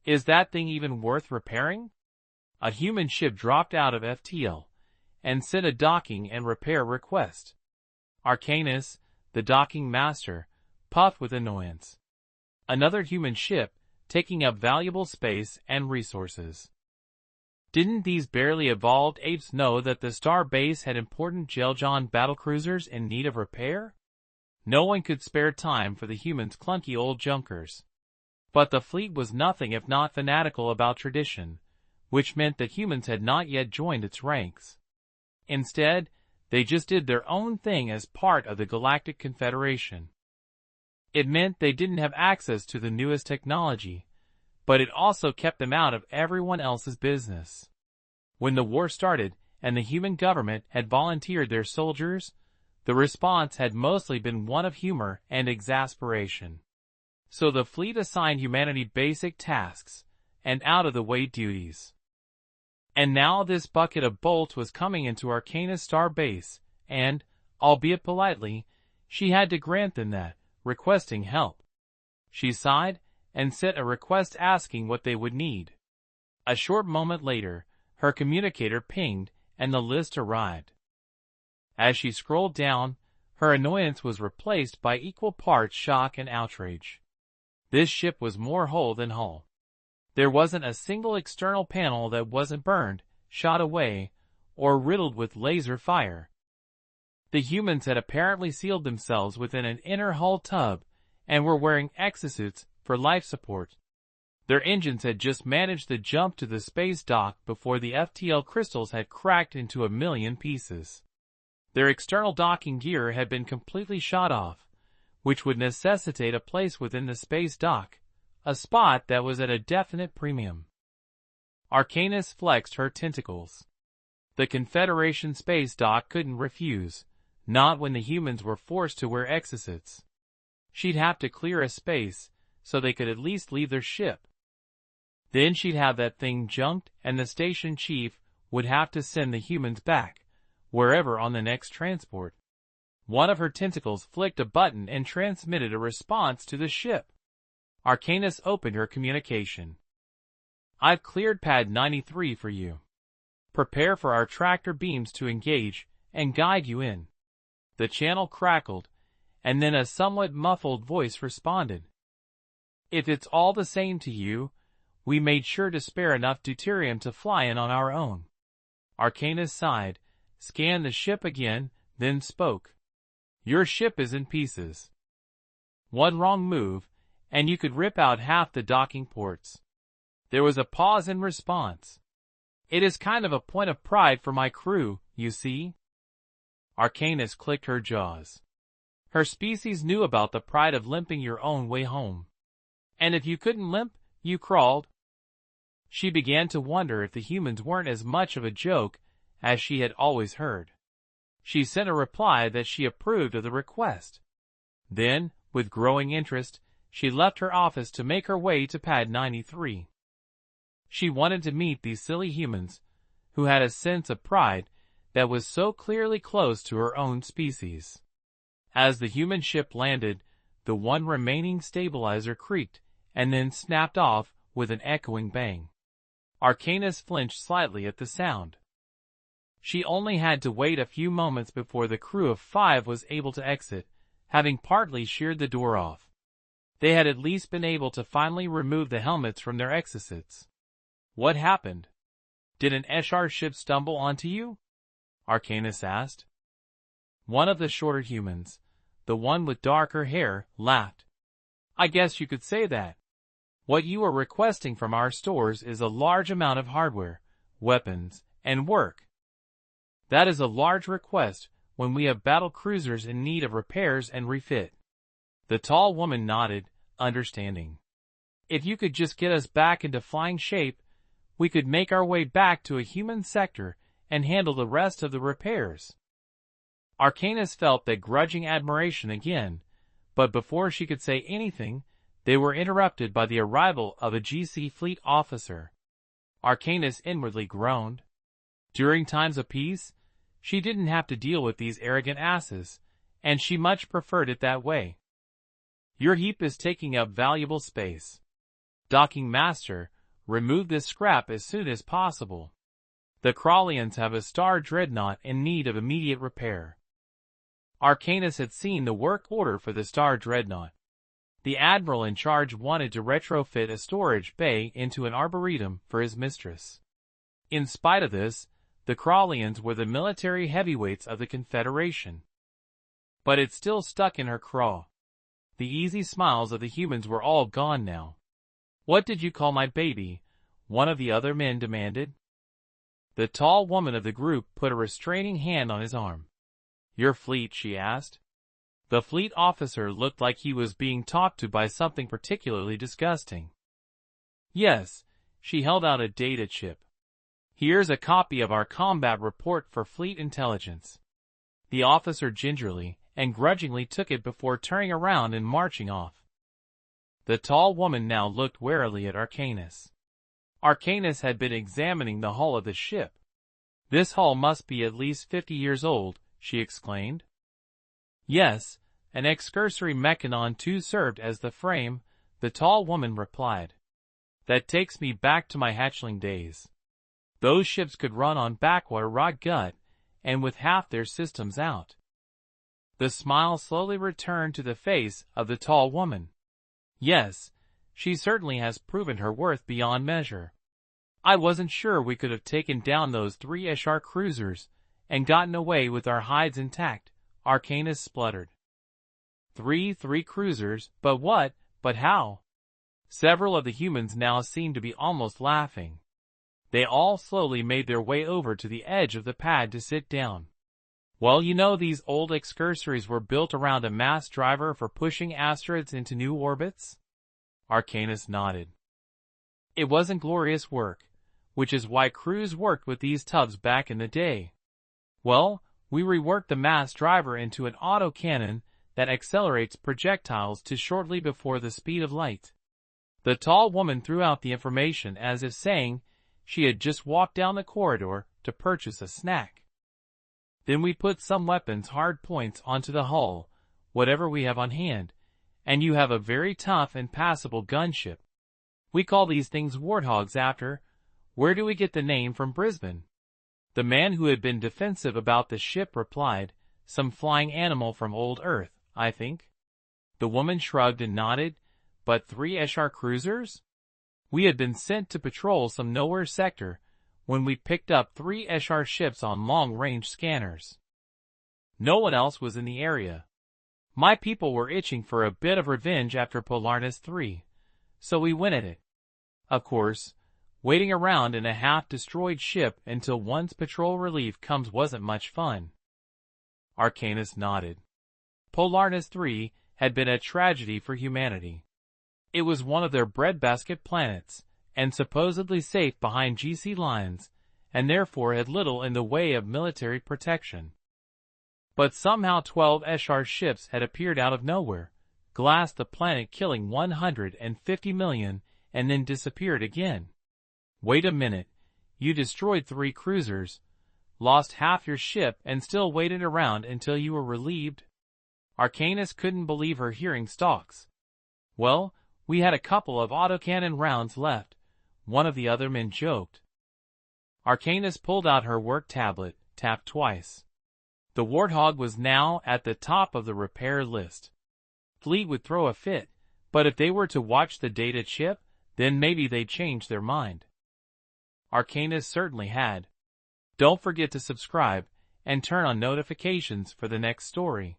Is that thing even worth repairing? A human ship dropped out of FTL and sent a docking and repair request. Arcanus, the docking master, puffed with annoyance. Another human ship, taking up valuable space and resources. Didn't these barely evolved apes know that the star base had important Geljon battlecruisers in need of repair? No one could spare time for the humans' clunky old junkers. But the fleet was nothing if not fanatical about tradition, which meant that humans had not yet joined its ranks. Instead, they just did their own thing as part of the Galactic Confederation. It meant they didn't have access to the newest technology, but it also kept them out of everyone else's business. When the war started and the human government had volunteered their soldiers, the response had mostly been one of humor and exasperation. So the fleet assigned humanity basic tasks and out-of-the-way duties. And now this bucket of bolts was coming into Arcanus star base, and, albeit politely, she had to grant them that, requesting help. She sighed and sent a request asking what they would need. A short moment later, her communicator pinged and the list arrived. As she scrolled down, her annoyance was replaced by equal parts shock and outrage. This ship was more whole than whole. There wasn't a single external panel that wasn't burned, shot away, or riddled with laser fire. The humans had apparently sealed themselves within an inner hull tub and were wearing exosuits for life support. Their engines had just managed the jump to the space dock before the FTL crystals had cracked into a million pieces. Their external docking gear had been completely shot off, which would necessitate a place within the space dock, a spot that was at a definite premium. Arcanus flexed her tentacles. The Confederation space dock couldn't refuse, not when the humans were forced to wear exosuits. She'd have to clear a space so they could at least leave their ship. Then she'd have that thing junked and the station chief would have to send the humans back, wherever on the next transport. One of her tentacles flicked a button and transmitted a response to the ship. Arcanus opened her communication. I've cleared pad 93 for you. Prepare for our tractor beams to engage and guide you in. The channel crackled, and then a somewhat muffled voice responded. If it's all the same to you, we made sure to spare enough deuterium to fly in on our own. Arcanus sighed, scanned the ship again, then spoke. Your ship is in pieces. One wrong move, and you could rip out half the docking ports. There was a pause in response. It is kind of a point of pride for my crew, you see. Arcanus clicked her jaws. Her species knew about the pride of limping your own way home. And if you couldn't limp, you crawled. She began to wonder if the humans weren't as much of a joke as she had always heard. She sent a reply that she approved of the request. Then, with growing interest, she left her office to make her way to pad 93. She wanted to meet these silly humans, who had a sense of pride that was so clearly close to her own species. As the human ship landed, the one remaining stabilizer creaked and then snapped off with an echoing bang. Arcanus flinched slightly at the sound. She only had to wait a few moments before the crew of 5 was able to exit, having partly sheared the door off. They had at least been able to finally remove the helmets from their exosuits. What happened? Did an Eshar ship stumble onto you? Arcanus asked. One of the shorter humans, the one with darker hair, laughed. I guess you could say that. What you are requesting from our stores is a large amount of hardware, weapons, and work. That is a large request when we have battle cruisers in need of repairs and refit. The tall woman nodded, understanding. If you could just get us back into flying shape, we could make our way back to a human sector and handle the rest of the repairs. Arcanus felt that grudging admiration again, but before she could say anything, they were interrupted by the arrival of a GC fleet officer. Arcanus inwardly groaned. During times of peace, she didn't have to deal with these arrogant asses, and she much preferred it that way. Your heap is taking up valuable space. Docking Master, Remove this scrap as soon as possible. The Crawlians have a star dreadnought in need of immediate repair. Arcanus had seen the work order for the star dreadnought. The admiral in charge wanted to retrofit a storage bay into an arboretum for his mistress. In spite of this, the Crawlians were the military heavyweights of the Confederation. But it still stuck in her craw. The easy smiles of the humans were all gone now. "What did you call my baby?" one of the other men demanded. The tall woman of the group put a restraining hand on his arm. "Your fleet?" she asked. The fleet officer looked like he was being talked to by something particularly disgusting. "Yes," she held out a data chip. "Here's a copy of our combat report for fleet intelligence." The officer gingerly and grudgingly took it before turning around and marching off. The tall woman now looked warily at Arcanus. Arcanus had been examining the hull of the ship. "This hull must be at least 50 years old," she exclaimed. "Yes, an excursory Mechanon 2 served as the frame," the tall woman replied. "That takes me back to my hatchling days. Those ships could run on backwater raw gut, and with half their systems out." The smile slowly returned to the face of the tall woman. "Yes, she certainly has proven her worth beyond measure. I wasn't sure we could have taken down those 3 SR cruisers and gotten away with our hides intact," Arcanus spluttered. Three cruisers, but what, but how? Several of the humans now seemed to be almost laughing. They all slowly made their way over to the edge of the pad to sit down. "Well, you know, these old excursories were built around a mass driver for pushing asteroids into new orbits?" Arcanus nodded. "It wasn't glorious work, which is why crews worked with these tubs back in the day. Well, we reworked the mass driver into an autocannon that accelerates projectiles to shortly before the speed of light." The tall woman threw out the information as if saying she had just walked down the corridor to purchase a snack. "Then we put some weapons hard points onto the hull, whatever we have on hand, and you have a very tough and passable gunship. We call these things warthogs after, where do we get the name from? Brisbane." The man who had been defensive about the ship replied, "Some flying animal from old Earth, I think." The woman shrugged and nodded. "But 3 SR cruisers? We had been sent to patrol some nowhere sector when we picked up 3 SR ships on long-range scanners. No one else was in the area. My people were itching for a bit of revenge after Polaris 3, so we went at it. Of course, waiting around in a half-destroyed ship until one's patrol relief comes wasn't much fun." Arcanus nodded. Polaris 3 had been a tragedy for humanity. It was one of their breadbasket planets, and supposedly safe behind GC lines, and therefore had little in the way of military protection. But somehow 12 SR ships had appeared out of nowhere, glassed the planet killing 150 million, and then disappeared again. "Wait a minute, you destroyed 3 cruisers, lost half your ship, and still waited around until you were relieved?" Arcanus couldn't believe her hearing stalks. "Well, we had a couple of autocannon rounds left," one of the other men joked. Arcanus pulled out her work tablet, tapped twice. The Warthog was now at the top of the repair list. Fleet would throw a fit, but if they were to watch the data chip, then maybe they'd change their mind. Arcanus certainly had. Don't forget to subscribe and turn on notifications for the next story.